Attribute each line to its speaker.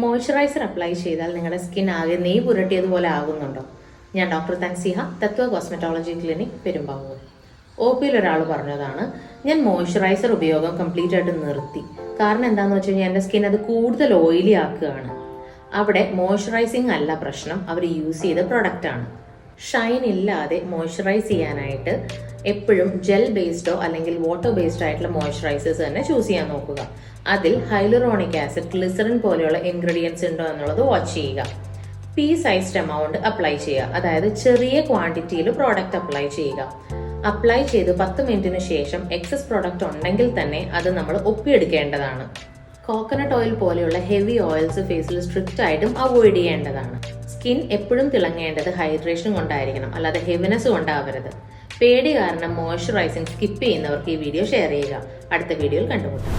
Speaker 1: Moisturiser apply ചെയ്താൽ നിങ്ങളുടെ skin ആകെ നെയ് പുരട്ടിയതുപോലെ ആകുന്നുണ്ടോ? ഞാൻ ഡോക്ടർ തൻസിഹ, തത്വ കോസ്മെറ്റോളജി ക്ലിനിക്, പെരുമ്പാവൂർ. OP-യിൽ ഒരാൾ പറഞ്ഞതാണ്, ഞാൻ മോയ്സ്ചറൈസർ ഉപയോഗം കംപ്ലീറ്റ് ആയിട്ട് നിർത്തി. കാരണം എന്താണെന്ന് വെച്ച് കഴിഞ്ഞാൽ എൻ്റെ സ്കിൻ അത് കൂടുതൽ ഓയിലി ആക്കുകയാണ്. അവിടെ മോയ്സ്ചറൈസിങ് അല്ല പ്രശ്നം, അവർ യൂസ് ചെയ്ത പ്രൊഡക്റ്റ് ആണ്. ഷൈൻ ഇല്ലാതെ മോയ്സ്ചറൈസ് ചെയ്യാനായിട്ട് എപ്പോഴും ജെൽ ബേസ്ഡോ അല്ലെങ്കിൽ വാട്ടർ ബേസ്ഡ് ആയിട്ടുള്ള മോയ്സ്ചറൈസേഴ്സ് തന്നെ ചൂസ് ചെയ്യാൻ നോക്കുക. അതിൽ ഹൈലൂറോണിക് ആസിഡ്, ഗ്ലിസറിൻ പോലെയുള്ള ഇൻഗ്രീഡിയൻസ് ഉണ്ടോ എന്നുള്ളത് വാച്ച് ചെയ്യുക. പീ സൈസ്ഡ് എമൗണ്ട് അപ്ലൈ ചെയ്യുക, അതായത് ചെറിയ ക്വാണ്ടിറ്റിയിൽ പ്രോഡക്റ്റ് അപ്ലൈ ചെയ്യുക. അപ്ലൈ ചെയ്ത് 10 മിനിറ്റിന് ശേഷം എക്സസ് പ്രോഡക്റ്റ് ഉണ്ടെങ്കിൽ തന്നെ അത് നമ്മൾ ഒപ്പിയെടുക്കേണ്ടതാണ്. കോക്കനട്ട് ഓയിൽ പോലെയുള്ള ഹെവി ഓയിൽസ് ഫേസിൽ സ്ട്രിക്റ്റ് ആയിട്ടും അവോയ്ഡ് ചെയ്യേണ്ടതാണ്. സ്കിൻ എപ്പോഴും തിളങ്ങേണ്ടത് ഹൈഡ്രേഷൻ കൊണ്ടായിരിക്കണം, അല്ലാതെ ഹെവിനെസ് കൊണ്ടാവരുത്. പേടി കാരണം മോയ്സ്ചറൈസിങ് സ്കിപ്പ് ചെയ്യുന്നവർക്ക് ഈ വീഡിയോ ഷെയർ ചെയ്യുക. അടുത്ത വീഡിയോയിൽ കണ്ടുമുട്ടാം.